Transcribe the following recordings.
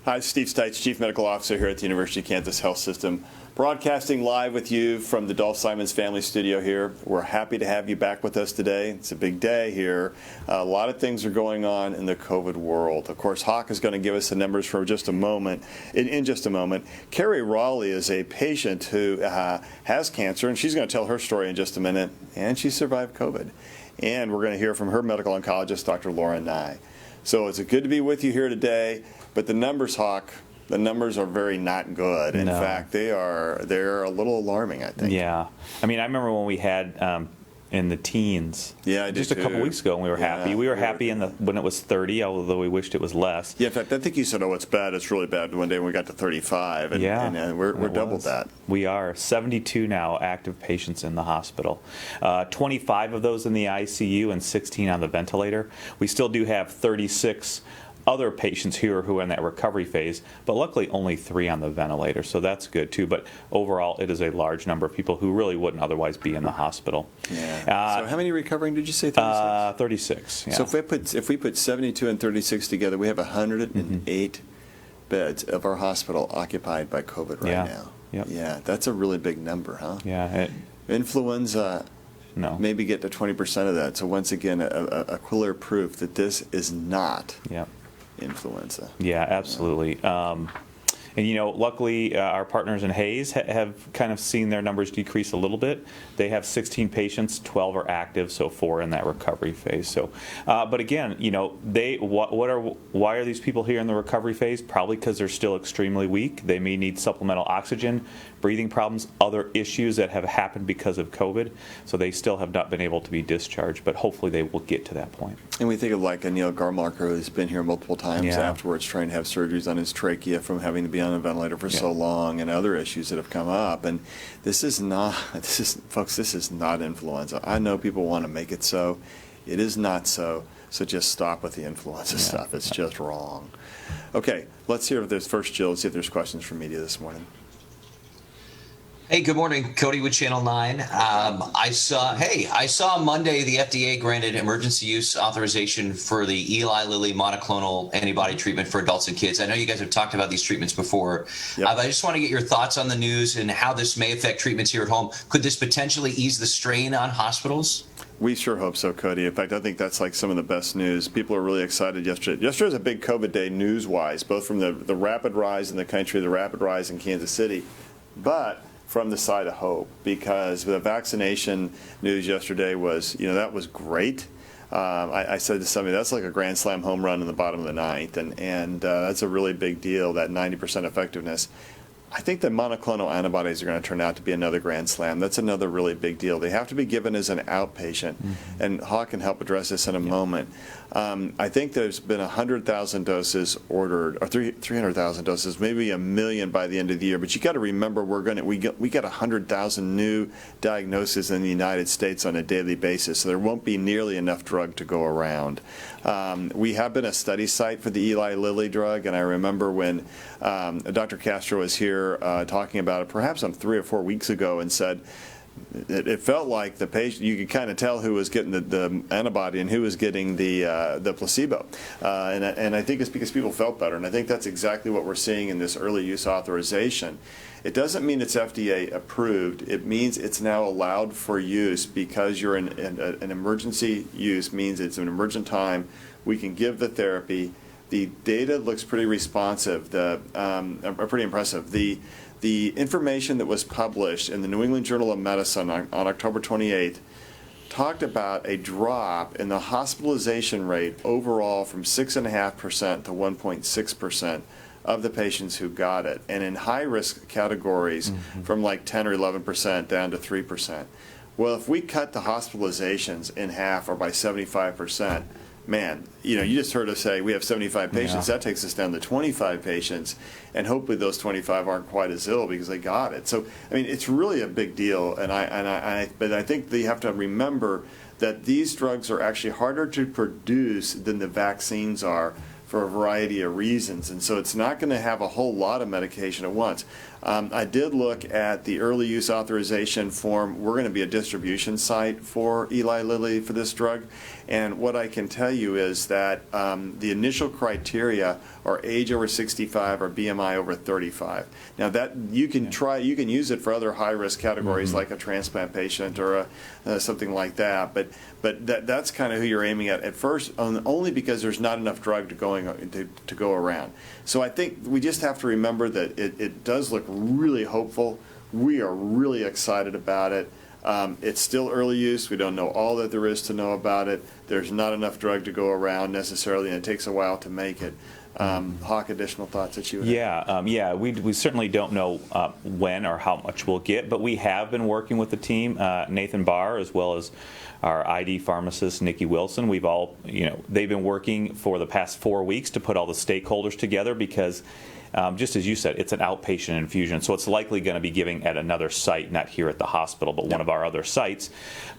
Hi, Steve Stites, Chief Medical Officer here at the University of Kansas Health System, broadcasting live with you from the Dolph Simons Family Studio here. We're happy to have you back with us today. It's a big day here. A lot of things are going on in the COVID world. Of course, Hawk is going to give us the numbers for just a moment. In just a moment, Carrie Raleigh is a patient who has cancer, and she's going to tell her story in just a minute, and she survived COVID. And we're going to hear from her medical oncologist, Dr. Laura Nye. So it's good to be with you here today. But the numbers, Hawk, the numbers are very not good. In fact, they're a little alarming, I think. Yeah. I mean, I remember when we had in the teens. Yeah, I did just a couple weeks ago, and we were happy. We were happy when it was 30, although we wished it was less. Yeah, in fact, I think you said, "Oh, it's bad. It's really bad." One day when we got to 35, and we're double that. We are 72 now active patients in the hospital. 25 of those in the ICU and 16 on the ventilator. We still do have 36 other patients here who are in that recovery phase, but luckily only 3 on the ventilator, so that's good too. But overall, it is a large number of people who really wouldn't otherwise be in the hospital. Yeah. So how many recovering did you say? 36. 36. Yeah. So if we put 72 and 36 together, we have 108 beds of our hospital occupied by COVID right now. Yep. Yeah, that's a really big number, huh? Yeah. Influenza. No. Maybe get to 20% of that. So once again, a clear proof that this is not influenza. Yeah, absolutely. And luckily, our partners in Hays have kind of seen their numbers decrease a little bit. They have 16 patients, 12 are active, so 4 in that recovery phase. So, but again, why are these people here in the recovery phase? Probably because they're still extremely weak. They may need supplemental oxygen, breathing problems, other issues that have happened because of COVID. So they still have not been able to be discharged, but hopefully they will get to that point. And we think of like a Neil Garmarker who's been here multiple times afterwards trying to have surgeries on his trachea from having to be on a ventilator for so long, and other issues that have come up. And this is not influenza. I know people want to make it so. It is not so. So just stop with the influenza stuff. It's just wrong. Okay, let's hear if there's first, Jill, see if there's questions from media this morning. Hey, good morning, Cody with Channel 9. I saw Monday the FDA granted emergency use authorization for the Eli Lilly monoclonal antibody treatment for adults and kids. I know you guys have talked about these treatments before. But I just want to get your thoughts on the news and how this may affect treatments here at home. Could this potentially ease the strain on hospitals? We sure hope so, Cody. In fact, I think that's like some of the best news. People are really excited yesterday. Yesterday was a big COVID day news-wise, both from the rapid rise in the country, the rapid rise in Kansas City, but from the side of hope, because the vaccination news yesterday was, that was great. I said to somebody, that's like a grand slam home run in the bottom of the ninth, and that's a really big deal, that 90% effectiveness. I think the monoclonal antibodies are going to turn out to be another grand slam. That's another really big deal. They have to be given as an outpatient, and Hawk can help address this in a moment. I think there's been 100,000 doses ordered, or 300,000 doses, maybe 1 million by the end of the year. But you got to remember, we got 100,000 new diagnoses in the United States on a daily basis, so there won't be nearly enough drug to go around. We have been a study site for the Eli Lilly drug, and I remember when Dr. Castro was here talking about it, perhaps 3 or 4 weeks ago, and said it felt like the patient, you could kind of tell who was getting the antibody and who was getting the placebo. And I think it's because people felt better, and I think that's exactly what we're seeing in this early use authorization. It doesn't mean it's FDA approved. It means it's now allowed for use because you're in an emergency use, means it's an emergent time. We can give the therapy. The data looks pretty responsive, pretty impressive. The information that was published in the New England Journal of Medicine on October 28th talked about a drop in the hospitalization rate overall from 6.5% to 1.6% of the patients who got it, and in high-risk categories from like 10 or 11% down to 3%. Well, if we cut the hospitalizations in half or by 75%, man, you just heard us say we have 75 patients. That takes us down to 25 patients, and hopefully those 25 aren't quite as ill because they got it. So, I mean, it's really a big deal, but I think that you have to remember that these drugs are actually harder to produce than the vaccines are for a variety of reasons, and so it's not going to have a whole lot of medication at once. I did look at the early use authorization form. We're going to be a distribution site for Eli Lilly for this drug. And what I can tell you is that the initial criteria are age over 65 or BMI over 35. Now that you can use it for other high-risk categories like a transplant patient or something like that. But that's kind of who you're aiming at first, only because there's not enough drug to go around. So I think we just have to remember that it does look really hopeful. We are really excited about it. It's still early use. We don't know all that there is to know about it. There's not enough drug to go around necessarily, and it takes a while to make it. Hawk, additional thoughts that you have? We certainly don't know when or how much we'll get, but we have been working with the team, Nathan Barr, as well as our ID pharmacist, Nikki Wilson. We've all, they've been working for the past 4 weeks to put all the stakeholders together because just as you said, it's an outpatient infusion, so it's likely going to be giving at another site, not here at the hospital, but one of our other sites.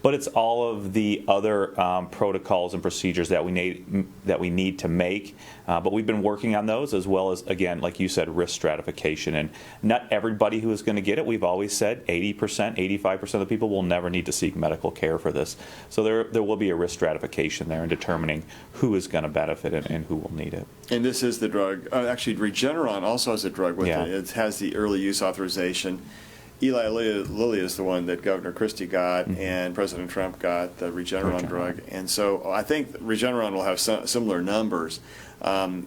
But it's all of the other protocols and procedures that we need to make. But we've been working on those, as well as, again, like you said, risk stratification. And not everybody who is going to get it, we've always said 80%, 85% of the people will never need to seek medical care for this. So there will be a risk stratification there in determining who is going to benefit and who will need it. And this is the drug. Actually, Regeneron also has a drug with it. It has the early use authorization. Eli Lilly is the one that Governor Christie got and President Trump got, the Regeneron drug. And so I think Regeneron will have similar numbers.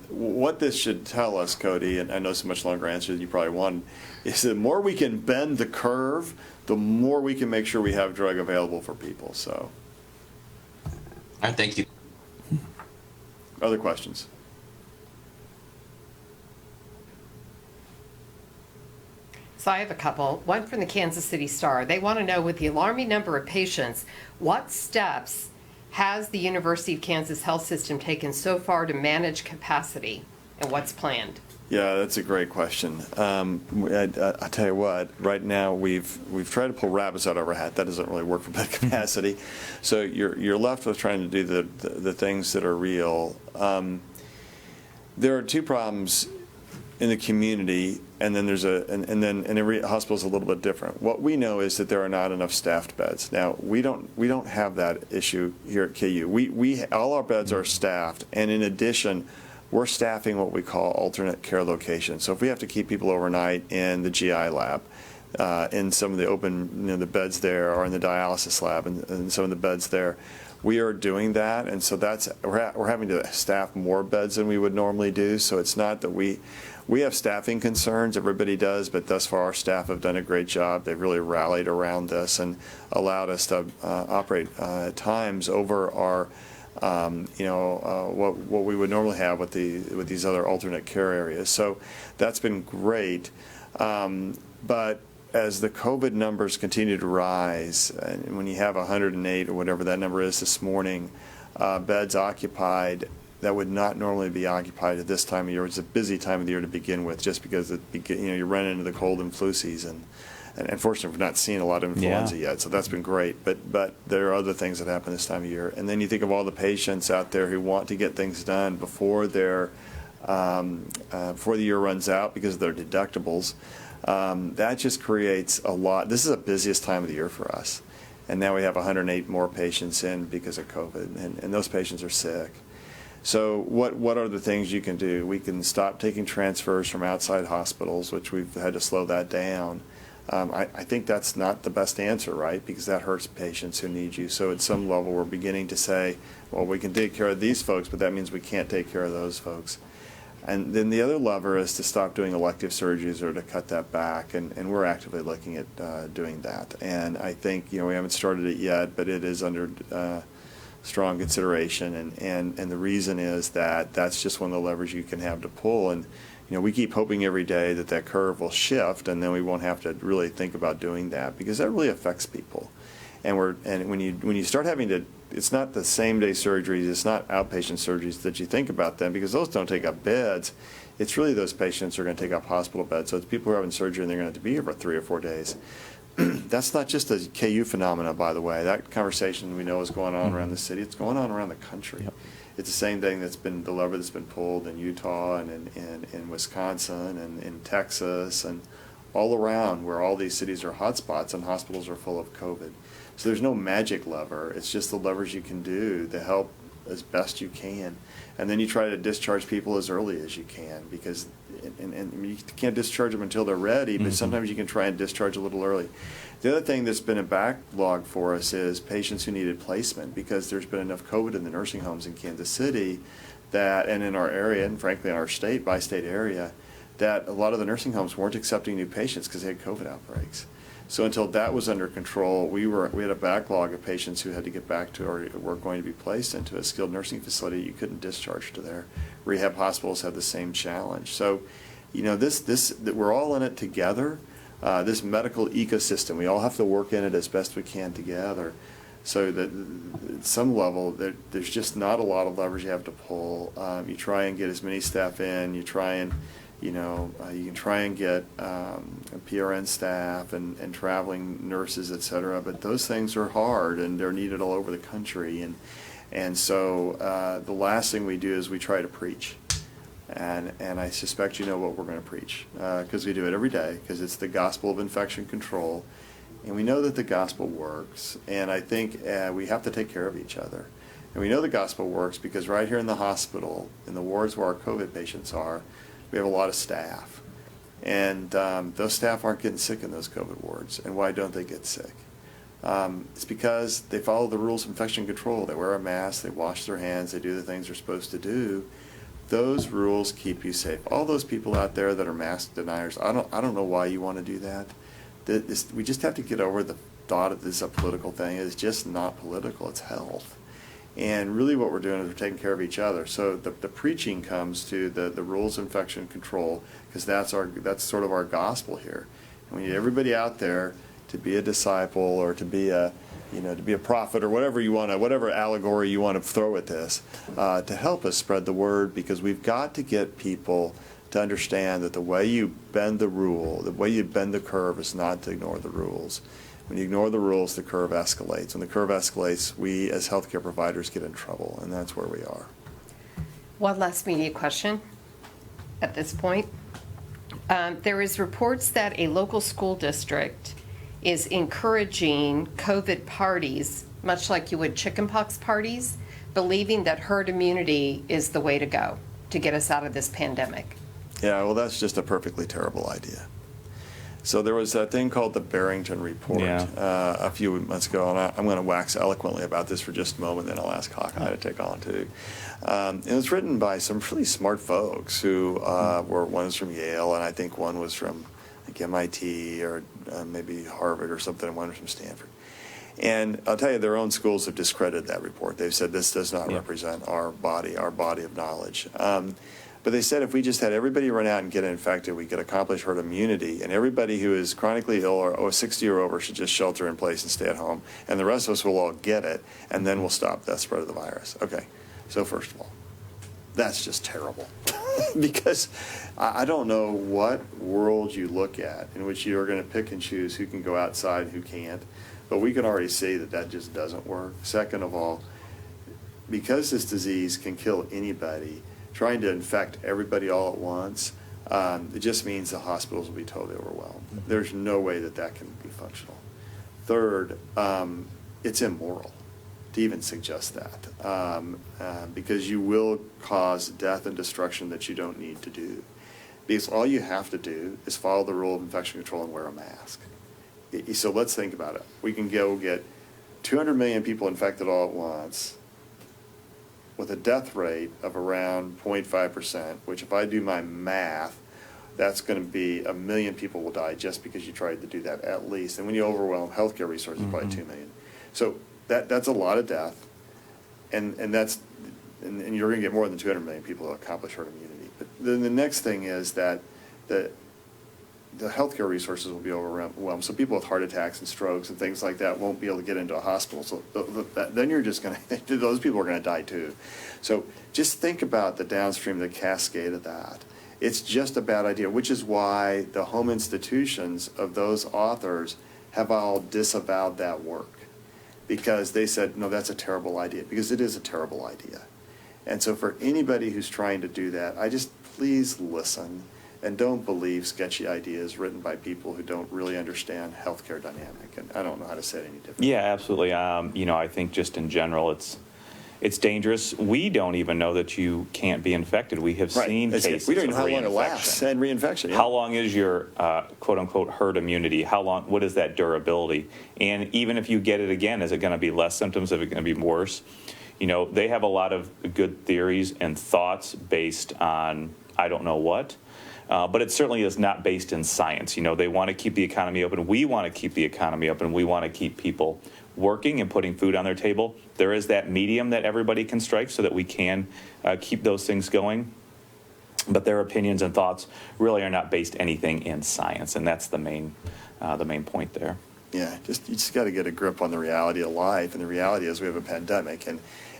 What this should tell us, Cody, and I know it's a much longer answer than you probably wanted, is the more we can bend the curve, the more we can make sure we have drug available for people. So, all right, thank you. Other questions? So I have a couple. One from the Kansas City Star. They want to know, with the alarming number of patients, what steps has the University of Kansas Health System taken so far to manage capacity, and what's planned? Yeah, that's a great question. I tell you what, right now we've tried to pull rabbits out of our hat. That doesn't really work for bed capacity. So you're left with trying to do the things that are real. There are two problems in the community, and then and every hospital is a little bit different. What we know is that there are not enough staffed beds. Now we don't have that issue here at KU. We all our beds are staffed, and in addition, we're staffing what we call alternate care locations. So if we have to keep people overnight in the GI lab, in some of the open, the beds there, or in the dialysis lab, and some of the beds there, we are doing that, and so we're having to staff more beds than we would normally do. So it's not that we have staffing concerns, everybody does, but thus far our staff have done a great job. They've really rallied around this and allowed us to operate at times over our what we would normally have with these other alternate care areas. So that's been great. But as the COVID numbers continue to rise, and when you have 108 or whatever that number is this morning, beds occupied that would not normally be occupied at this time of year. It's a busy time of the year to begin with, just because you run into the cold and flu season. And unfortunately, we're not seeing a lot of influenza yet, so that's been great. But there are other things that happen this time of year. And then you think of all the patients out there who want to get things done before the year runs out because of their deductibles. That just creates a lot. This is the busiest time of the year for us. And now we have 108 more patients in because of COVID, and those patients are sick. So what are the things you can do? We can stop taking transfers from outside hospitals, which we've had to slow that down. I think that's not the best answer, right? Because that hurts patients who need you. So at some level, we're beginning to say, well, we can take care of these folks, but that means we can't take care of those folks. And then the other lever is to stop doing elective surgeries or to cut that back, and we're actively looking at doing that. And I think we haven't started it yet, but it is under strong consideration, and the reason is that that's just one of the levers you can have to pull. And we keep hoping every day that curve will shift, and then we won't have to really think about doing that, because that really affects people. And when you start having to, it's not the same day surgeries, it's not outpatient surgeries that you think about them, because those don't take up beds. It's really those patients who are going to take up hospital beds. So it's people who are having surgery and they're going to have to be here for 3 or 4 days. That's not just a KU phenomena, by the way. That conversation we know is going on around the city. It's going on around the country. Yep. It's the same thing the lever that's been pulled in Utah and in Wisconsin and in Texas and all around where all these cities are hotspots and hospitals are full of COVID. So there's no magic lever. It's just the levers you can do to help as best you can. And then you try to discharge people as early as you can, because and you can't discharge them until they're ready, but sometimes you can try and discharge a little early. The other thing that's been a backlog for us is patients who needed placement, because there's been enough COVID in the nursing homes in Kansas City that, and in our area, and frankly in our state, by-state area, that a lot of the nursing homes weren't accepting new patients because they had COVID outbreaks. So until that was under control, we had a backlog of patients who had to get back to, or were going to be placed into a skilled nursing facility. You couldn't discharge to there. Rehab hospitals had the same challenge. So, you know, that we're all in it together. This medical ecosystem, we all have to work in it as best we can together. So that at some level, there's just not a lot of levers you have to pull. You try and get as many staff in. You try and you can try and get PRN staff and traveling nurses, et cetera, but those things are hard and they're needed all over the country. And so the last thing we do is we try to preach. And I suspect you know what we're going to preach, because we do it every day, because it's the gospel of infection control. And we know that the gospel works, and I think we have to take care of each other. And we know the gospel works because right here in the hospital, in the wards where our COVID patients are, we have a lot of staff, and those staff aren't getting sick in those COVID wards. And why don't they get sick? It's because they follow the rules of infection control. They wear a mask, they wash their hands, they do the things they're supposed to do. Those rules keep you safe. All those people out there that are mask deniers, I don't know why you want to do that. We just have to get over the thought that this is a political thing. It's just not political, it's health. And really what we're doing is we're taking care of each other. So the preaching comes to the rules of infection control, because that's sort of our gospel here. And we need everybody out there to be a disciple, or to be a prophet, or whatever allegory you want to throw at this, to help us spread the word, because we've got to get people to understand that the way you bend the rule, the way you bend the curve, is not to ignore the rules. When you ignore the rules, the curve escalates. When the curve escalates, we as healthcare providers get in trouble, and that's where we are. One last media question at this point. There is reports that a local school district is encouraging COVID parties, much like you would chickenpox parties, believing that herd immunity is the way to go to get us out of this pandemic. Yeah, well, that's just a perfectly terrible idea. So there was that thing called the Barrington Report a few months ago, and I'm going to wax eloquently about this for just a moment, then I'll ask Hawkeye to take on too. It was written by some really smart folks who were, one was from Yale, and I think one was from MIT or maybe Harvard or something, and one was from Stanford. And I'll tell you, their own schools have discredited that report. They've said this does not represent our body of knowledge. But they said if we just had everybody run out and get infected, we could accomplish herd immunity, and everybody who is chronically ill or 60 or over should just shelter in place and stay at home, and the rest of us will all get it, and then we'll stop the spread of the virus. Okay, so first of all, that's just terrible. Because I don't know what world you look at in which you are going to pick and choose who can go outside and who can't, but we can already see that just doesn't work. Second of all, because this disease can kill anybody, trying to infect everybody all at once, it just means the hospitals will be totally overwhelmed. There's no way that can be functional. Third, it's immoral to even suggest that, because you will cause death and destruction that you don't need to do. Because all you have to do is follow the rule of infection control and wear a mask. So let's think about it. We can go get 200 million people infected all at once, with a death rate of around 0.5%, which if I do my math, that's going to be 1 million people will die just because you tried to do that at least. And when you overwhelm healthcare resources, probably 2 million. So that's a lot of death, and you're going to get more than 200 million people to accomplish herd immunity. But then the next thing is that the healthcare resources will be overwhelmed. So people with heart attacks and strokes and things like that won't be able to get into a hospital. So then you're just going to, those people are going to die too. So just think about the downstream, the cascade of that. It's just a bad idea, which is why the home institutions of those authors have all disavowed that work. Because they said, no, that's a terrible idea, because it is a terrible idea. And so for anybody who's trying to do that, please listen. and don't believe sketchy ideas written by people who don't really understand healthcare dynamic. And I don't know how to say it any different. Yeah, absolutely. I think just in general, it's dangerous. We don't even know that you can't be infected. We have seen cases we don't even know of how long it lasts and reinfection. Yeah. How long is your quote unquote herd immunity? How long? What is that durability? And even if you get it again, is it going to be less symptoms? Is it going to be worse? They have a lot of good theories and thoughts based on I don't know what. But it certainly is not based in science. They want to keep the economy open. We want to keep the economy open. We want to keep people working and putting food on their table. There is that medium that everybody can strike so that we can keep those things going. But their opinions and thoughts really are not based anything in science, and that's the main point there. Yeah, you just got to get a grip on the reality of life, and the reality is we have a pandemic,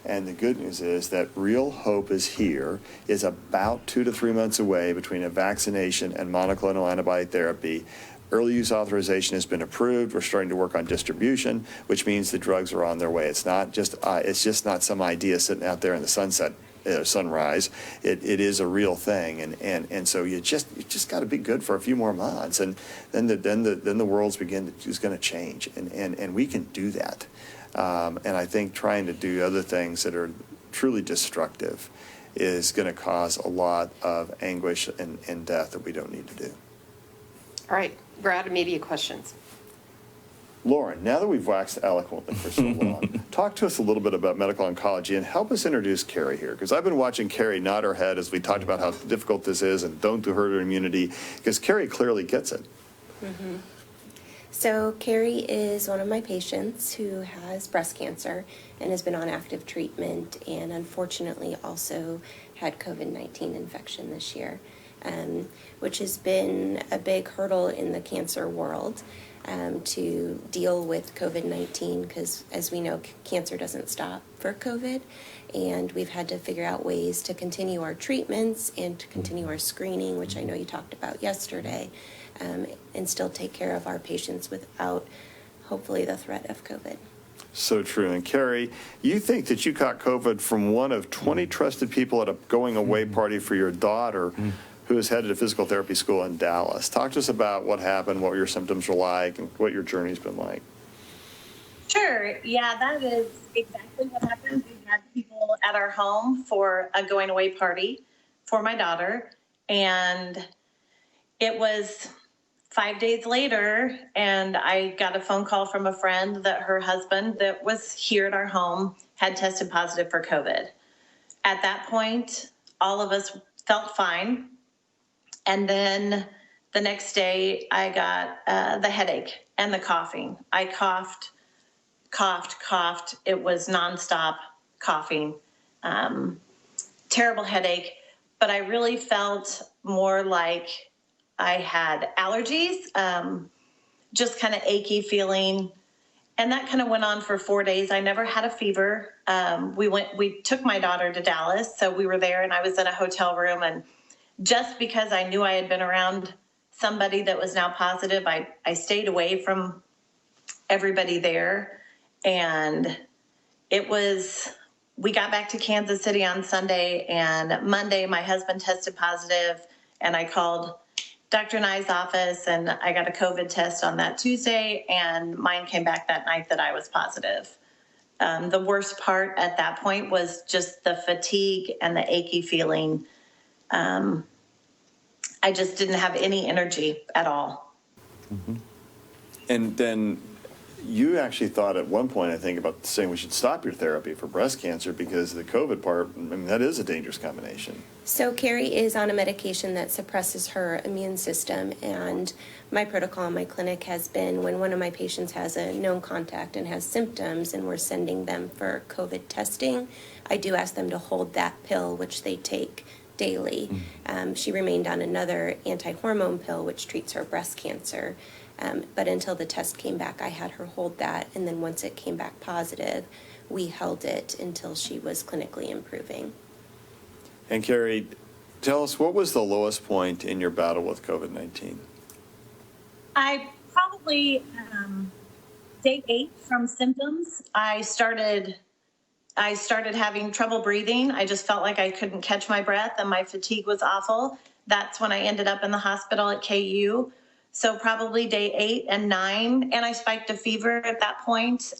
and the good news is that real hope is here, is about 2 to 3 months away between a vaccination and monoclonal antibody therapy. Early use authorization has been approved. We're starting to work on distribution, which means the drugs are on their way. It's just not some idea sitting out there in the sunrise. It is a real thing, and so you just got to be good for a few more months, and then the world's is going to change, and we can do that. And I think trying to do other things that are truly destructive is going to cause a lot of anguish and death that we don't need to do. All right, we're out of media questions. Lauren, now that we've waxed eloquently for so long, talk to us a little bit about medical oncology and help us introduce Carrie here, because I've been watching Carrie nod her head as we talked about how difficult this is and don't do herd immunity, because Carrie clearly gets it. Mm-hmm. So Carrie is one of my patients who has breast cancer and has been on active treatment, and unfortunately also had COVID-19 infection this year, which has been a big hurdle in the cancer world. To deal with COVID-19, because as we know, cancer doesn't stop for COVID, and we've had to figure out ways to continue our treatments and to continue our screening, which I know you talked about yesterday, and still take care of our patients without, hopefully, the threat of COVID. So true. And Carrie, you think that you caught COVID from one of 20 trusted people at a going away party for your daughter, who is headed to physical therapy school in Dallas. Talk to us about what happened, what your symptoms were like, and what your journey's been like. Sure. Yeah, that is exactly what happened. We had people at our home for a going away party for my daughter, and it was 5 days later, and I got a phone call from a friend that her husband that was here at our home had tested positive for COVID. At that point, all of us felt fine. And then the next day, I got the headache and the coughing. I coughed. It was nonstop coughing, terrible headache. But I really felt more like I had allergies, just kind of achy feeling. And that kind of went on for 4 days. I never had a fever. We took my daughter to Dallas, so we were there, and I was in a hotel room, and just because I knew I had been around somebody that was now positive, I stayed away from everybody there. And we got back to Kansas City on Sunday, and Monday my husband tested positive, and I called Dr. Nye's office, and I got a COVID test on that Tuesday, and mine came back that night that I was positive. The worst part at that point was just the fatigue and the achy feeling. I just didn't have any energy at all. Mm-hmm. And then you actually thought at one point, I think, about saying we should stop your therapy for breast cancer because the COVID part, I mean, that is a dangerous combination. So Carrie is on a medication that suppresses her immune system, and my protocol in my clinic has been when one of my patients has a known contact and has symptoms and we're sending them for COVID testing, I do ask them to hold that pill, which they take daily. She remained on another anti-hormone pill, which treats her breast cancer. But until the test came back, I had her hold that. And then once it came back positive, we held it until she was clinically improving. And Carrie, tell us, what was the lowest point in your battle with COVID-19? I probably, day 8 from symptoms, I started having trouble breathing. I just felt like I couldn't catch my breath, and my fatigue was awful. That's when I ended up in the hospital at KU. So probably day 8 and 9, and I spiked a fever at that point.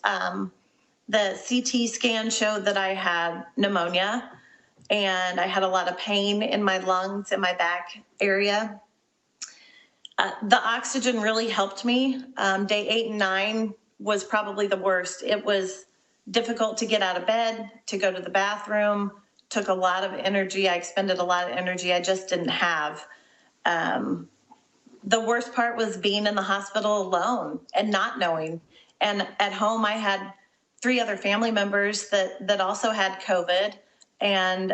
The CT scan showed that I had pneumonia, and I had a lot of pain in my lungs and my back area. The oxygen really helped me. Day 8 and 9 was probably the worst. It was difficult to get out of bed, to go to the bathroom, took a lot of energy. I expended a lot of energy I just didn't have. The worst part was being in the hospital alone and not knowing. And at home, I had 3 other family members that also had COVID, and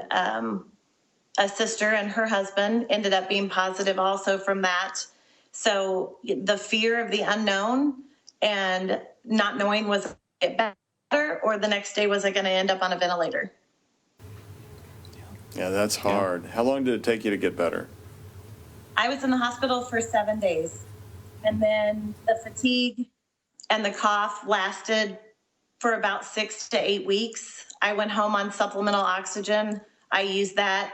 a sister and her husband ended up being positive also from that. So the fear of the unknown and not knowing was it get better or the next day was I going to end up on a ventilator. Yeah, that's hard. How long did it take you to get better? I was in the hospital for 7 days, and then the fatigue and the cough lasted for about 6 to 8 weeks. I went home on supplemental oxygen. I used that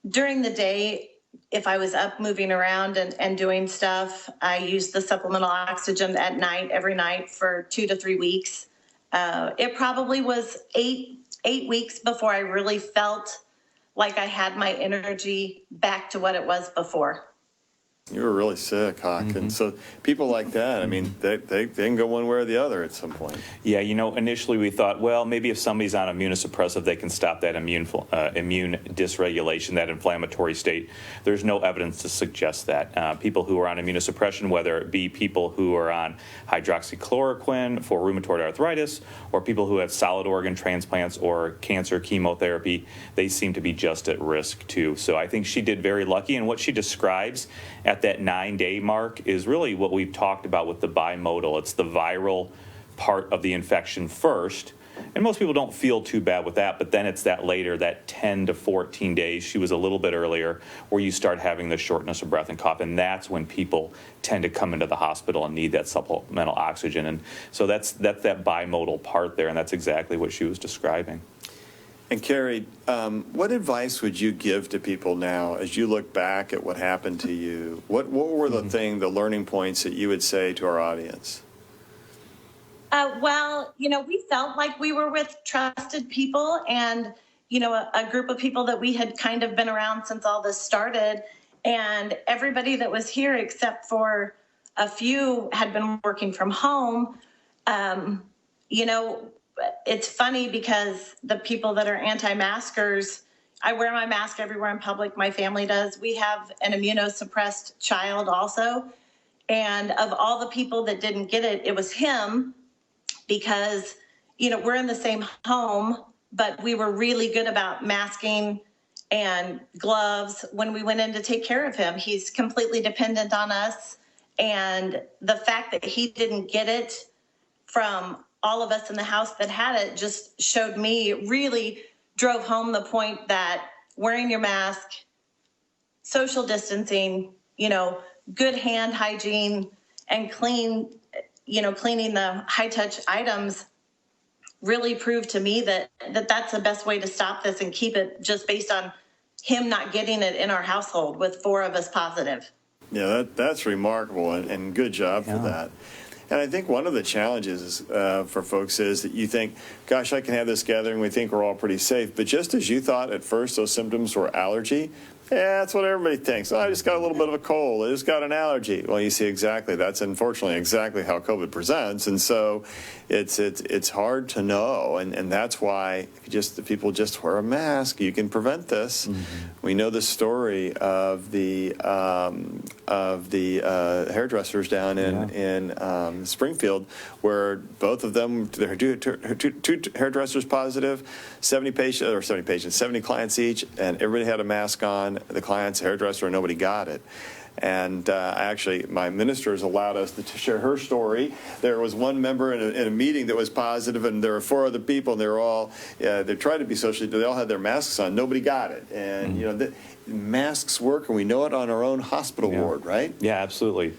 during the day. If I was up moving around and doing stuff, I used the supplemental oxygen at night, every night for 2 to 3 weeks. It probably was eight weeks before I really felt like I had my energy back to what it was before. You were really sick, Hawk. And so people like that, I mean, they can go one way or the other at some point. Yeah, initially we thought, well, maybe if somebody's on immunosuppressive, they can stop that immune dysregulation, that inflammatory state. There's no evidence to suggest that. People who are on immunosuppression, whether it be people who are on hydroxychloroquine for rheumatoid arthritis, or people who have solid organ transplants or cancer chemotherapy, they seem to be just at risk too. So I think she did very lucky, and what she describes at that 9-day mark is really what we've talked about with the bimodal. It's the viral part of the infection first, and most people don't feel too bad with that, but then it's that later, that 10 to 14 days, she was a little bit earlier, where you start having the shortness of breath and cough, and that's when people tend to come into the hospital and need that supplemental oxygen. And so that's that bimodal part there, and that's exactly what she was describing. And Carrie, what advice would you give to people now as you look back at what happened to you? What were the the learning points that you would say to our audience? Well, we felt like we were with trusted people and, a group of people that we had kind of been around since all this started. And everybody that was here, except for a few, had been working from home. It's funny because the people that are anti-maskers, I wear my mask everywhere in public. My family does. We have an immunosuppressed child also. And of all the people that didn't get it, it was him because, we're in the same home, but we were really good about masking and gloves when we went in to take care of him. He's completely dependent on us. And the fact that he didn't get it from all of us in the house that had it just showed me, really drove home the point that wearing your mask, social distancing, good hand hygiene and cleaning the high touch items really proved to me that that's the best way to stop this and keep it, just based on him not getting it in our household with 4 of us positive. Yeah, that's remarkable, and good job for that. And I think one of the challenges for folks is that you think, gosh, I can have this gathering, we think we're all pretty safe. But just as you thought at first those symptoms were allergy, that's what everybody thinks. Oh, I just got a little bit of a cold. I just got an allergy. Well, you see, exactly. That's unfortunately exactly how COVID presents. And so it's hard to know. And that's why if people just wear a mask, you can prevent this. Mm-hmm. We know the story of the hairdressers down in Springfield, where both of them, there are two hairdressers positive, 70 clients each, and everybody had a mask on. The client's hairdresser, and nobody got it. And actually, my minister has allowed us to share her story. There was one member in a meeting that was positive, and there were 4 other people, and they were all, they tried to be socially, they all had their masks on. Nobody got it. And, masks work, and we know it on our own hospital ward, right? Yeah, absolutely.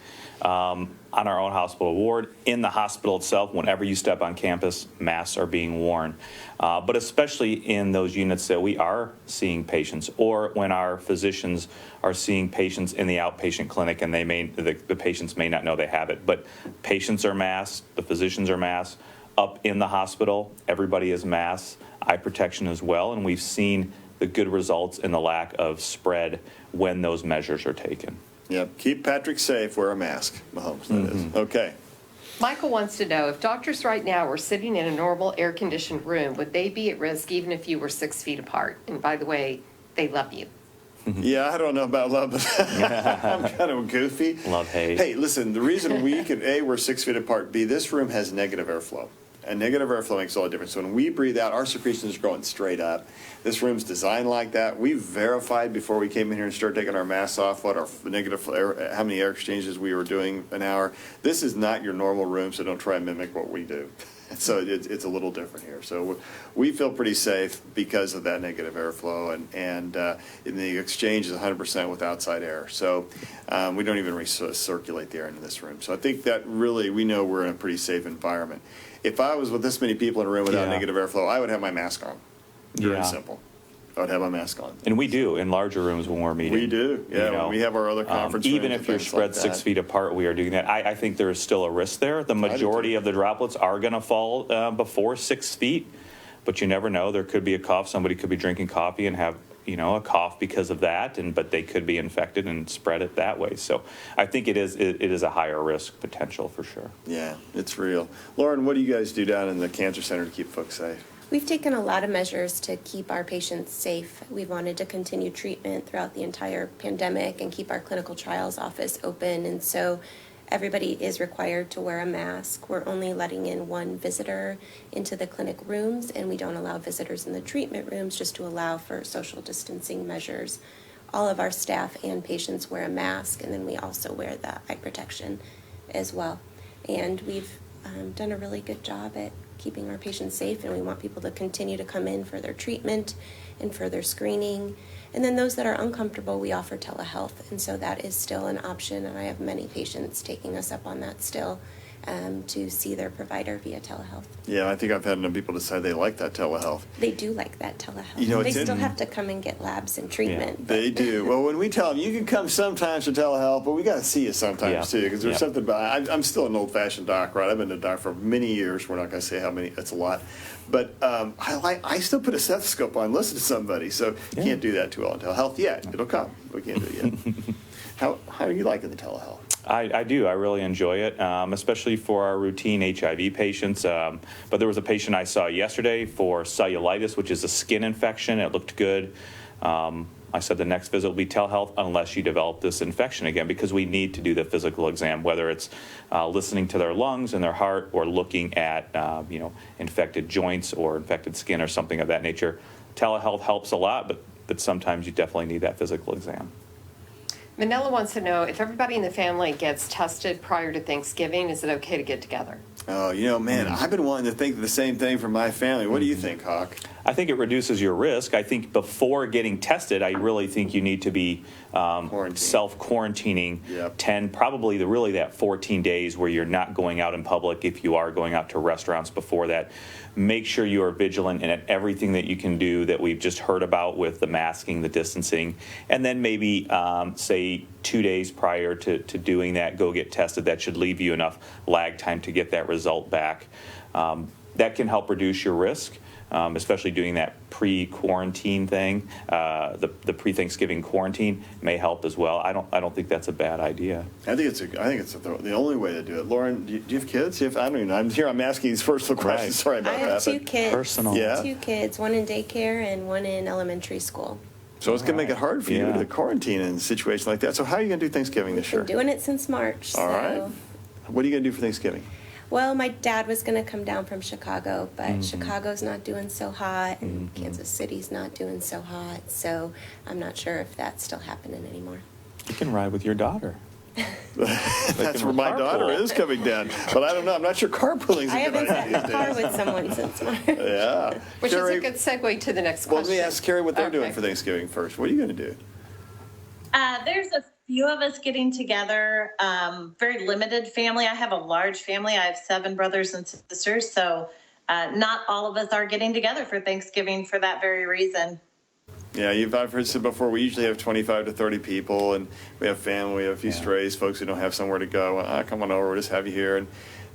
on our own hospital ward, in the hospital itself, whenever you step on campus, masks are being worn. But especially in those units that we are seeing patients, or when our physicians are seeing patients in the outpatient clinic and the patients may not know they have it. But patients are masked, the physicians are masked. Up in the hospital, everybody is masked, eye protection as well, and we've seen the good results in the lack of spread when those measures are taken. Yep. Keep Patrick safe. Wear a mask. Mahomes, that is. Okay. Michael wants to know, if doctors right now were sitting in a normal air-conditioned room, would they be at risk even if you were 6 feet apart? And by the way, they love you. Yeah, I don't know about love, but I'm kind of goofy. Love Hayes. Hey, listen, the reason we can, A, we're 6 feet apart, B, this room has negative airflow. And negative airflow makes all the difference. So when we breathe out, our secretions are going straight up. This room's designed like that. We verified before we came in here and started taking our masks off what our negative air, how many air exchanges we were doing an hour. This is not your normal room, so don't try and mimic what we do. So it's a little different here. So we feel pretty safe because of that negative airflow, and the exchange is 100% with outside air. So we don't even recirculate the air into this room. So I think that really, we know we're in a pretty safe environment. If I was with this many people in a room without negative airflow, I would have my mask on. Very simple. I would have my mask on. And we do in larger rooms when we're meeting. We do, yeah. You know, when we have our other conference rooms. Even if you're spread 6 feet apart, we are doing that. I think there is still a risk there. The majority of the droplets are going to fall before 6 feet, but you never know. There could be a cough. Somebody could be drinking coffee and have a cough because of that, but they could be infected and spread it that way. So I think it is a higher risk potential for sure. Yeah, it's real. Lauren, what do you guys do down in the cancer center to keep folks safe? We've taken a lot of measures to keep our patients safe. We've wanted to continue treatment throughout the entire pandemic and keep our clinical trials office open. And so everybody is required to wear a mask. We're only letting in one visitor into the clinic rooms, and we don't allow visitors in the treatment rooms just to allow for social distancing measures. All of our staff and patients wear a mask, and then we also wear the eye protection as well. And we've done a really good job at keeping our patients safe, and we want people to continue to come in for their treatment and for their screening. And then those that are uncomfortable, we offer telehealth, and so that is still an option, and I have many patients taking us up on that still, to see their provider via telehealth. Yeah, I think I've had enough people decide they like that telehealth. They do like that telehealth. They still have to come and get labs and treatment. Yeah, they do. Well, when we tell them, you can come sometimes for telehealth, but we got to see you sometimes too, because there's something about, I'm still an old-fashioned doc, right? I've been a doc for many years. We're not going to say how many, it's a lot. But I still put a stethoscope on, listen to somebody, so you can't do that too well in telehealth yet. It'll come. We can't do it yet. How are you liking the telehealth? I do. I really enjoy it, especially for our routine HIV patients. But there was a patient I saw yesterday for cellulitis, which is a skin infection. It looked good. I said the next visit will be telehealth unless you develop this infection again, because we need to do the physical exam, whether it's listening to their lungs and their heart, or looking at infected joints or infected skin or something of that nature. Telehealth helps a lot, but sometimes you definitely need that physical exam. Manila wants to know, if everybody in the family gets tested prior to Thanksgiving, is it okay to get together? Oh, man, I've been wanting to think the same thing for my family. What do you think, Hawk? I think it reduces your risk. I think before getting tested, I really think you need to be self-quarantining 10, probably that 14 days where you're not going out in public. If you are going out to restaurants before that, make sure you are vigilant in everything that you can do that we've just heard about with the masking, the distancing, and then maybe say 2 days prior to doing that, go get tested. That should leave you enough lag time to get that result back. That can help reduce your risk. Especially doing that pre-quarantine thing, the pre-Thanksgiving quarantine may help as well. I don't think that's a bad idea. I think it's the only way to do it. Lauren, do you have kids? I don't even know. I'm asking these personal questions. Sorry about that. I have two kids. Personal. Yeah. 2 kids, one in daycare and one in elementary school. So it's going to make it hard for you to quarantine in a situation like that. So how are you going to do Thanksgiving this year? We've been doing it since March. All right. What are you going to do for Thanksgiving? Well, my dad was going to come down from Chicago, but Chicago's not doing so hot, and Kansas City's not doing so hot, so I'm not sure if that's still happening anymore. You can ride with your daughter. That's where my daughter is coming down. But I don't know. I'm not sure carpooling's I a good haven't idea sat in the car with someone since March. Yeah. Which Carrie, is a good segue to the next well, question. let me ask Carrie what they're doing for Thanksgiving first. What are you going to do? There's a few of us getting together, very limited family. I have a large family. I have 7 brothers and sisters. So not all of us are getting together for Thanksgiving for that very reason. Yeah, I've heard it before. We usually have 25 to 30 people, and we have family, we have a few strays, folks who don't have somewhere to go. Come on over, we'll just have you here. And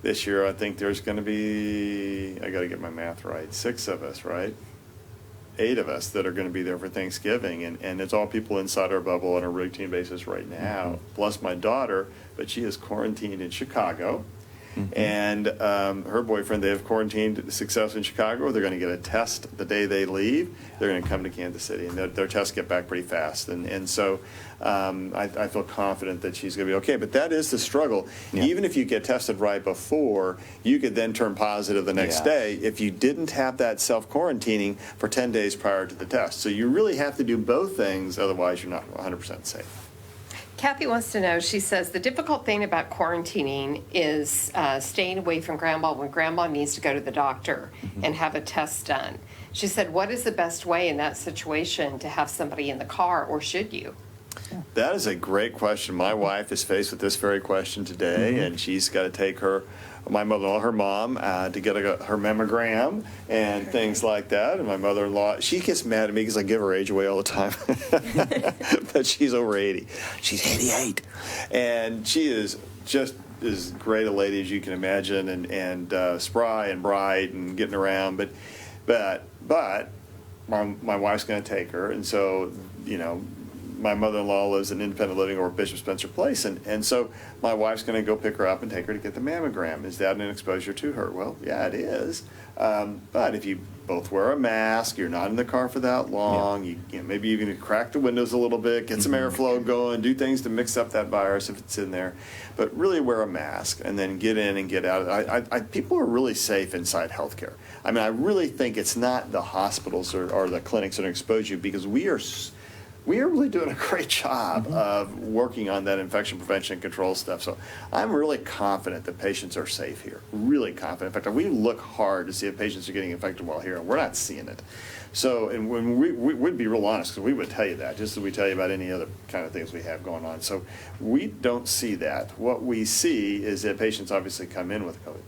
this year, I think there's going to be, I got to get my math right, 6 of us, right? 8 of us that are going to be there for Thanksgiving, and it's all people inside our bubble on a routine basis right now, plus my daughter, but she is quarantined in Chicago. And her boyfriend, they have quarantined success in Chicago. They're going to get a test the day they leave. They're going to come to Kansas City, and their tests get back pretty fast. And so I feel confident that she's going to be okay. But that is the struggle. Yeah. Even if you get tested right before, you could then turn positive the next day if you didn't have that self-quarantining for 10 days prior to the test. So you really have to do both things, otherwise you're not 100% safe. Kathy wants to know, she says, the difficult thing about quarantining is staying away from grandma when grandma needs to go to the doctor and have a test done. She said, what is the best way in that situation to have somebody in the car, or should you? That is a great question. My wife is faced with this very question today, and she's got to take my mother-in-law, her mom, to get her mammogram and things like that. And my mother-in-law, she gets mad at me because I give her age away all the time. But she's over 80. She's 88. And she is just as great a lady as you can imagine, and spry and bright and getting around. But my wife's going to take her. And so, my mother-in-law lives in independent living over Bishop Spencer Place, and so my wife's going to go pick her up and take her to get the mammogram. Is that an exposure to her? Well, yeah, it is. But if you both wear a mask, you're not in the car for that long, you maybe even crack the windows a little bit, get some airflow going, do things to mix up that virus if it's in there. But really wear a mask and then get in and get out. People are really safe inside healthcare. I mean, I really think it's not the hospitals or the clinics that expose you, because we are really doing a great job of working on that infection prevention and control stuff. So I'm really confident that patients are safe here, really confident. In fact, we look hard to see if patients are getting infected while here, and we're not seeing it. So, and when we'd be real honest, because we would tell you that, just as we tell you about any other kind of things we have going on. So we don't see that. What we see is that patients obviously come in with COVID.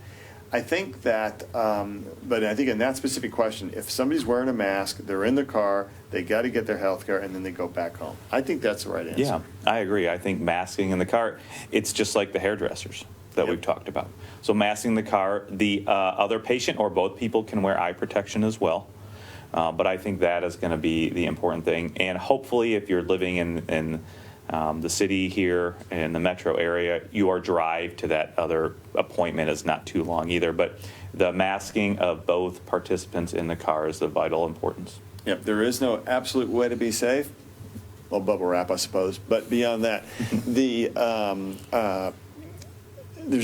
I think that, but I think in that specific question, if somebody's wearing a mask, they're in the car, they got to get their health care, and then they go back home. I think that's the right answer. Yeah, I agree. I think masking in the car, it's just like the hairdressers that we've talked about. So masking in the car, the other patient or both people can wear eye protection as well. But I think that is going to be the important thing. And hopefully if you're living in the city here in the metro area, your drive to that other appointment is not too long either. But the masking of both participants in the car is of vital importance. Yep, there is no absolute way to be safe. Well, bubble wrap, I suppose. But beyond that, there's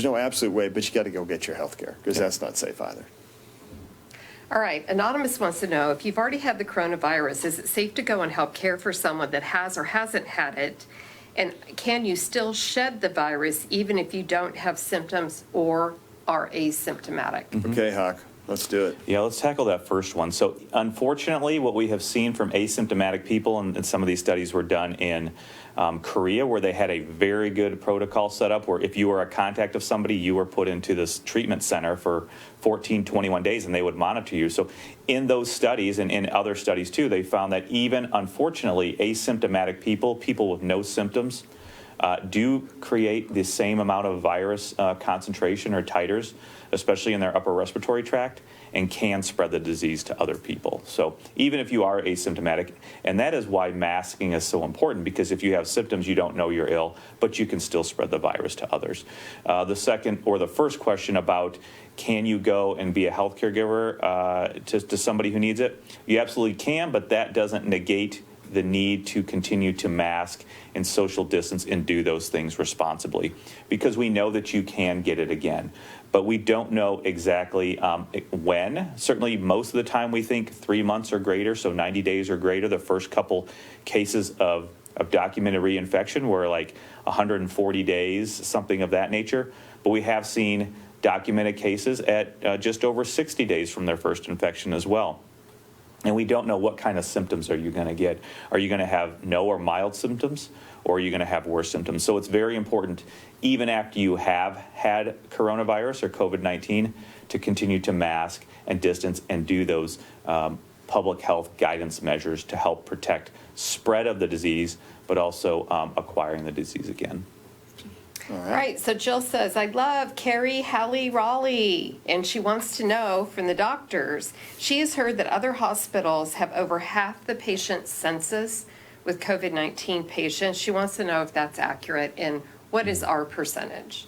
no absolute way, but you got to go get your health care, because that's not safe either. All right, Anonymous wants to know, if you've already had the coronavirus, is it safe to go and help care for someone that has or hasn't had it? And can you still shed the virus even if you don't have symptoms or are asymptomatic? Okay, Hawk, let's do it. Yeah, let's tackle that first one. So unfortunately, what we have seen from asymptomatic people, and some of these studies were done in Korea, where they had a very good protocol set up where if you were a contact of somebody, you were put into this treatment center for 14, 21 days, and they would monitor you. So in those studies, and in other studies too, they found that even, unfortunately, asymptomatic people with no symptoms, do create the same amount of virus concentration or titers, especially in their upper respiratory tract, and can spread the disease to other people. So even if you are asymptomatic, and that is why masking is so important, because if you have symptoms, you don't know you're ill, but you can still spread the virus to others. The second, or the first question about can you go and be a healthcare giver to somebody who needs it? You absolutely can, but that doesn't negate the need to continue to mask and social distance and do those things responsibly, because we know that you can get it again. But we don't know exactly when. Certainly most of the time we think 3 months or greater, so 90 days or greater. The first couple cases of documented reinfection were like 140 days, something of that nature. But we have seen documented cases at just over 60 days from their first infection as well. And we don't know what kind of symptoms are you going to get. Are you going to have no or mild symptoms, or are you going to have worse symptoms? So it's very important, even after you have had coronavirus or COVID-19, to continue to mask and distance and do those public health guidance measures to help protect spread of the disease, but also acquiring the disease again. All Right, so Jill says, I love Carrie Hallie Raleigh, and she wants to know from the doctors. She has heard that other hospitals have over half the patient census with COVID-19 patients. She wants to know if that's accurate and what is our percentage?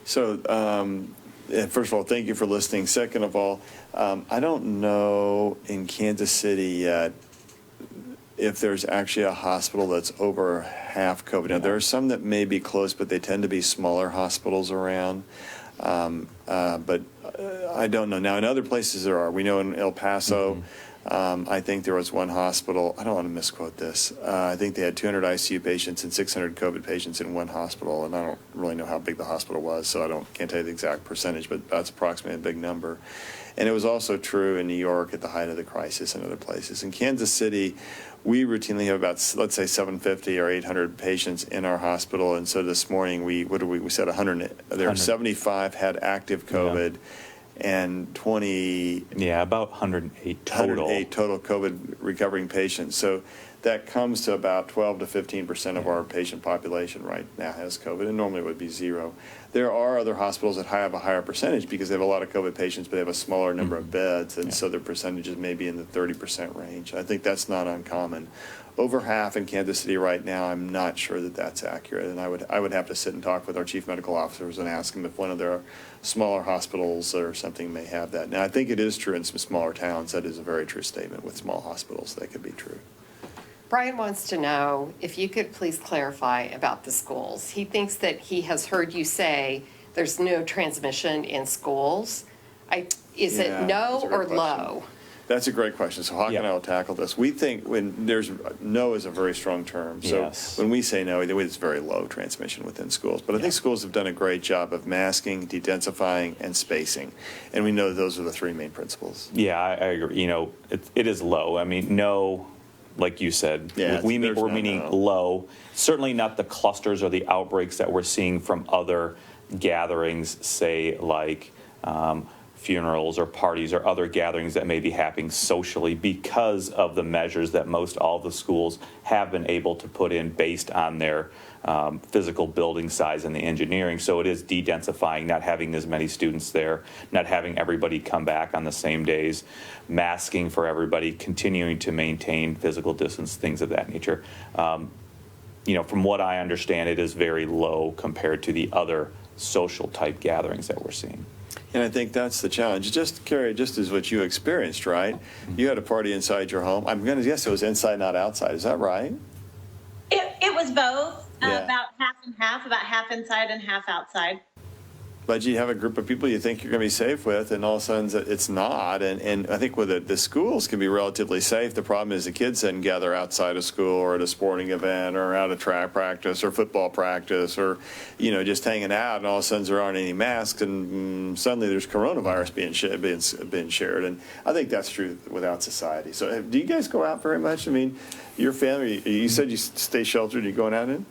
So, first of all, thank you for listening. Second of all, I don't know in Kansas City yet if there's actually a hospital that's over half COVID. Now, there are some that may be close, but they tend to be smaller hospitals around. But I don't know. Now, in other places there are. We know in El Paso, I think there was one hospital. I don't want to misquote this. I think they had 200 ICU patients and 600 COVID patients in one hospital, and I don't really know how big the hospital was, so can't tell you the exact percentage, but that's approximately a big number. And it was also true in New York at the height of the crisis and other places. In Kansas City, we routinely have about, let's say, 750 or 800 patients in our hospital. And so this morning, we said 100. There are 75 had active COVID, and 20. Yeah, about 108 total. 108 total COVID recovering patients. So that comes to about 12 to 15% of our patient population right now has COVID, and normally it would be zero. There are other hospitals that have a higher percentage because they have a lot of COVID patients, but they have a smaller number of beds, and so their percentages may be in the 30% range. I think that's not uncommon. Over half in Kansas City right now, I'm not sure that that's accurate, and I would have to sit and talk with our chief medical officers and ask them if one of their smaller hospitals or something may have that. Now, I think it is true in some smaller towns. That is a very true statement. With small hospitals, that could be true. Brian wants to know if you could please clarify about the schools. He thinks that he has heard you say there's no transmission in schools. Is Yeah, it no that's a great or question. low? That's a great question. So Hawk and I will tackle this. We think no is a very strong term. So Yes. when we say no, it's very low transmission within schools. But I think schools have done a great job of masking, dedensifying, and spacing. And we know those are the three main principles. Yeah, I agree. It is low. I mean, no, like you said, Yeah, we're there's no meaning no. low. Certainly not the clusters or the outbreaks that we're seeing from other gatherings, say like funerals or parties or other gatherings that may be happening socially, because of the measures that most all the schools have been able to put in based on their physical building size and the engineering. So it is de-densifying, not having as many students there, not having everybody come back on the same days, masking for everybody, continuing to maintain physical distance, things of that nature. From what I understand, it is very low compared to the other social type gatherings that we're seeing. And I think that's the challenge. Carrie, just as what you experienced, right? You had a party inside your home. I'm going to guess it was inside, not outside. Is that right? It was both, Yeah. about half and half, about half inside and half outside. But you have a group of people you think you're going to be safe with, and all of a sudden it's not. And I think with the schools can be relatively safe. The problem is the kids then gather outside of school or at a sporting event or out of track practice or football practice or, just hanging out, and all of a sudden there aren't any masks, and suddenly there's coronavirus being shared. And I think that's true without society. So do you guys go out very much? I mean, your family, you said you stay sheltered. Are you going out in?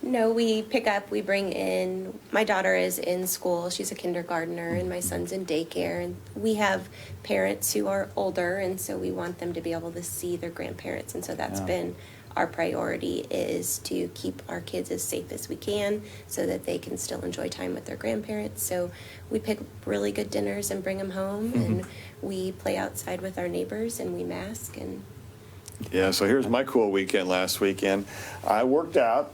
No, we pick up, we bring in, my daughter is in school, she's a kindergartner, and my son's in daycare, and we have parents who are older, and so we want them to be able to see their grandparents, and so that's been our priority, is to keep our kids as safe as we can so that they can still enjoy time with their grandparents. So we pick really good dinners and bring them home, and we play outside with our neighbors, and we mask. And Yeah, so here's my cool weekend last weekend. I worked out.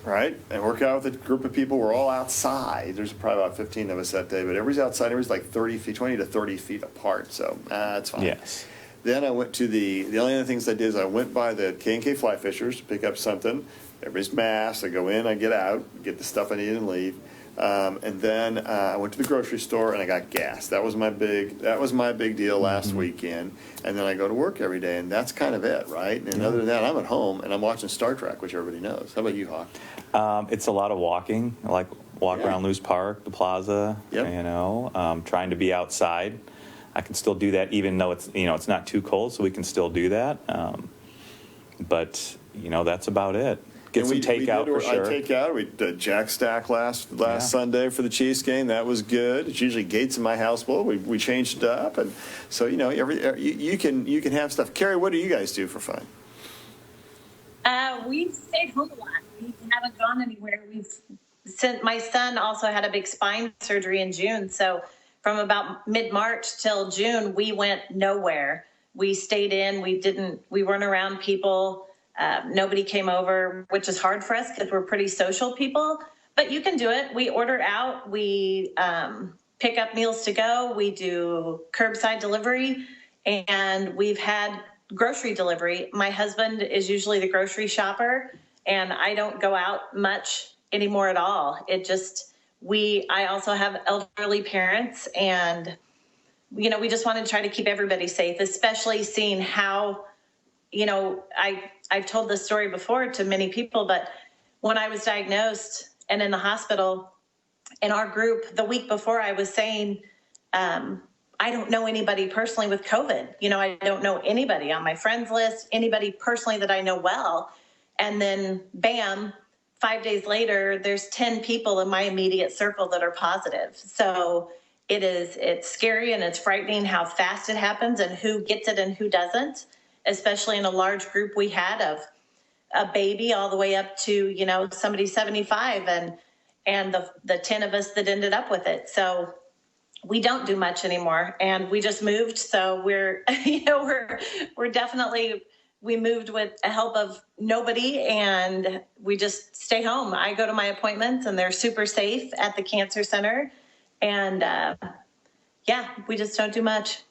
Right? And work out with a group of people. We're all outside. There's probably about 15 of us that day, but everybody's outside. Everybody's like 20 to 30 feet apart. So that's fine. Yes. Then I went to the only other things I did is I went by the K&K Fly Fishers to pick up something. Everybody's masked. I go in, I get out, get the stuff I need and leave. And then I went to the grocery store and I got gas. That was my big deal last weekend. And then I go to work every day, and that's kind of it, right? And other than that, I'm at home and I'm watching Star Trek, which everybody knows. How about you, Hawk? It's a lot of walking. I like walk around Lewis Park, the plaza, Yep. trying to be outside. I can still do that even though it's not too cold, so we can still do that. But that's about it. Get some takeout for sure. Takeout. We did Jack Stack last Sunday for the Chiefs game. That was good. It's usually Gates in my house. Well, we changed it up, and so you can have stuff. Carrie, what do you guys do for fun? We've stayed home a lot. We haven't gone anywhere. My son also had a big spine surgery in June, so from about mid-March till June, we went nowhere. We stayed in. We weren't around people. Nobody came over, which is hard for us because we're pretty social people, but you can do it. We order out, we pick up meals to go, we do curbside delivery, and we've had grocery delivery. My husband is usually the grocery shopper, and I don't go out much anymore at all. I also have elderly parents, and we just want to try to keep everybody safe, especially seeing how, I've told this story before to many people, but when I was diagnosed and in the hospital, in our group, the week before, I was saying, I don't know anybody personally with COVID. I don't know anybody on my friends list, anybody personally that I know well. And then bam, 5 days later, there's 10 people in my immediate circle that are positive. So it's scary and it's frightening how fast it happens and who gets it and who doesn't, especially in a large group we had of a baby all the way up to, somebody 75 and the 10 of us that ended up with it. So we don't do much anymore, and we just moved. So we're definitely, we moved with the help of nobody, and we just stay home. I go to my appointments and they're super safe at the cancer center. And we just don't do much.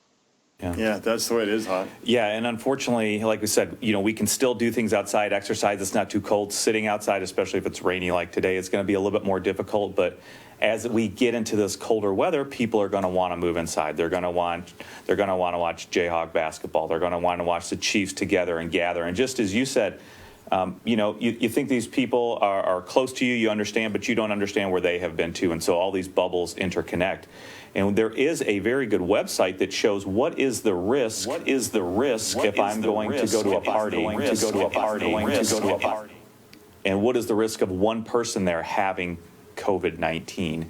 Yeah, that's the way it is, huh? Yeah, and unfortunately, like we said, we can still do things outside, exercise. It's not too cold. Sitting outside, especially if it's rainy like today, it's going to be a little bit more difficult. But as we get into this colder weather, people are going to want to move inside. They're going to want to watch Jayhawk basketball. They're going to want to watch the Chiefs together and gather. And just as you said, you think these people are close to you, you understand, but you don't understand where they have been to. And so all these bubbles interconnect. And there is a very good website that shows what is the risk if I'm going to go to a party, and what is the risk of one person there having COVID-19.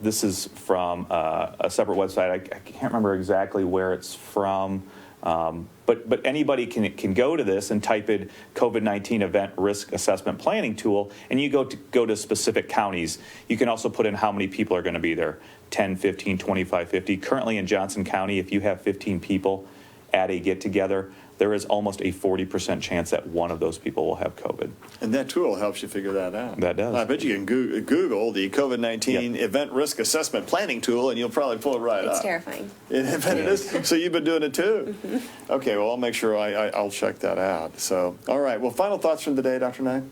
This is from a separate website. I can't remember exactly where it's from. But anybody can go to this and type in COVID-19 event risk assessment planning tool, and you go to specific counties. You can also put in how many people are going to be there, 10, 15, 25, 50. Currently in Johnson County, if you have 15 people at a get-together, there is almost a 40% chance that one of those people will have COVID. And that tool helps you figure that out. That does. I bet you can Google the COVID-19 event risk assessment planning tool, and you'll probably pull it right up. It's terrifying. It is? So you've been doing it too? Mm-hmm. Okay, well, I'll make sure I'll check that out. So, all right. Well, final thoughts from today, Dr. Nye?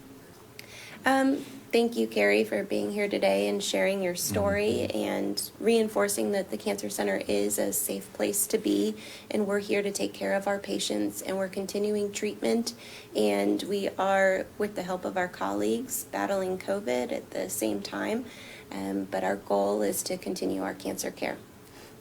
Thank you, Carrie, for being here today and sharing your story and reinforcing that the Cancer Center is a safe place to be, and we're here to take care of our patients, and we're continuing treatment, and we are, with the help of our colleagues, battling COVID at the same time, but our goal is to continue our cancer care.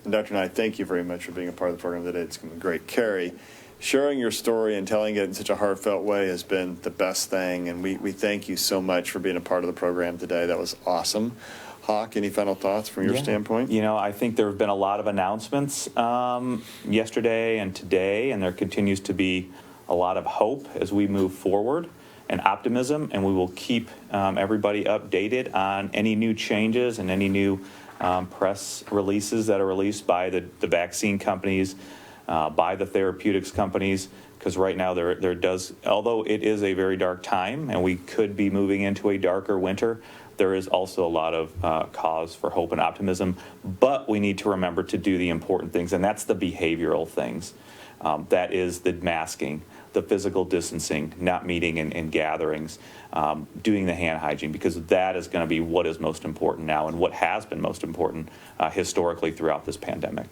And Dr. Nye, thank you very much for being a part of the program today. It's been great. Carrie, sharing your story and telling it in such a heartfelt way has been the best thing, and we thank you so much for being a part of the program today. That was awesome. Hawk, any final thoughts from your standpoint? I think there have been a lot of announcements yesterday and today, and there continues to be a lot of hope as we move forward and optimism, and we will keep everybody updated on any new changes and any new press releases that are released by the vaccine companies, by the therapeutics companies, because right now there does, although it is a very dark time and we could be moving into a darker winter, there is also a lot of cause for hope and optimism. But we need to remember to do the important things, and that's the behavioral things. That is the masking, the physical distancing, not meeting in gatherings, doing the hand hygiene, because that is going to be what is most important now and what has been most important historically throughout this pandemic.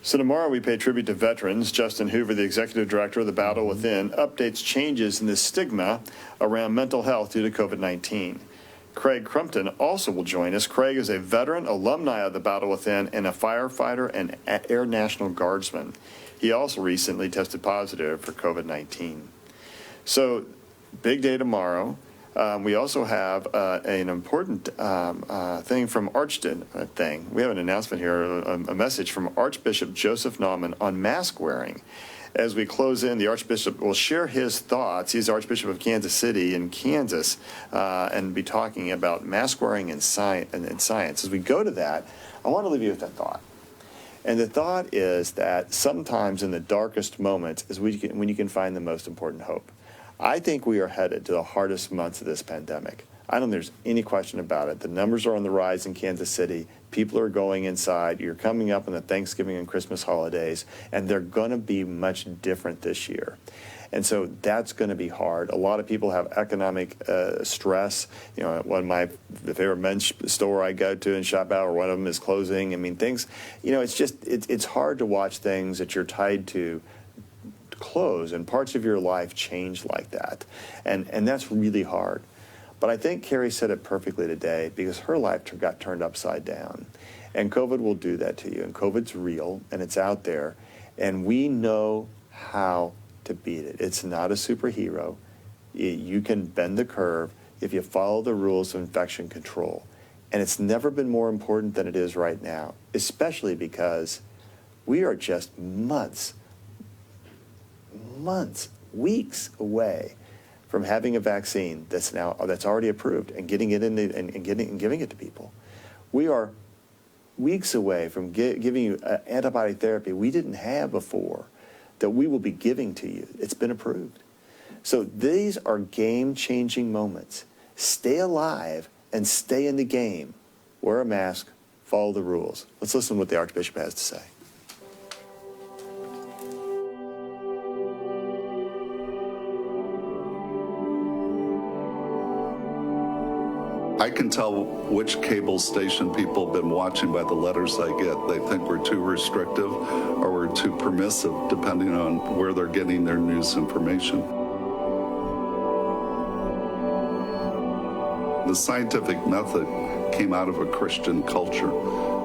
So tomorrow we pay tribute to veterans. Justin Hoover, the executive director of The Battle Within, updates changes in the stigma around mental health due to COVID-19. Craig Crumpton also will join us. Craig is a veteran, alumni of the Battle Within, and a firefighter and Air National Guardsman. He also recently tested positive for COVID-19. So, big day tomorrow. We also have an important thing from We have an announcement here, a message from Archbishop Joseph Naumann on mask wearing. As we close in, the Archbishop will share his thoughts. He's Archbishop of Kansas City in Kansas, and be talking about mask wearing and science. As we go to that, I want to leave you with that thought. And the thought is that sometimes in the darkest moments is when you can find the most important hope. I think we are headed to the hardest months of this pandemic. I don't think there's any question about it. The numbers are on the rise in Kansas City. People are going inside. You're coming up on the Thanksgiving and Christmas holidays, and they're going to be much different this year. And so that's going to be hard. A lot of people have economic stress. You know, one of my favorite men's store I go to and shop at, or one of them is closing. I mean, things, you know, it's hard to watch things that you're tied to close and parts of your life change like that. And that's really hard. But I think Carrie said it perfectly today, because her life got turned upside down. And COVID will do that to you. And COVID's real, and it's out there. And we know how to beat it. It's not a superhero. You can bend the curve if you follow the rules of infection control. And it's never been more important than it is right now, especially because we are just months, weeks away from having a vaccine that's already approved and getting it in and giving it to people. We are weeks away from giving you antibiotic therapy we didn't have before that we will be giving to you. It's been approved. So these are game-changing moments. Stay alive and stay in the game. Wear a mask, follow the rules. Let's listen to what the Archbishop has to say. I can tell which cable station people have been watching by the letters I get. They think we're too restrictive or we're too permissive, depending on where they're getting their news information. The scientific method came out of a Christian culture,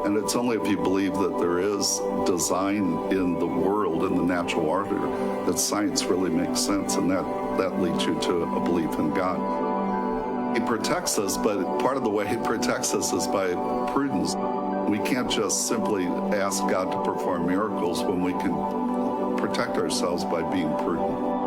and it's only if you believe that there is design in the world, in the natural order, that science really makes sense, and that leads you to a belief in God. He protects us, but part of the way he protects us is by prudence. We can't just simply ask God to perform miracles when we can protect ourselves by being prudent.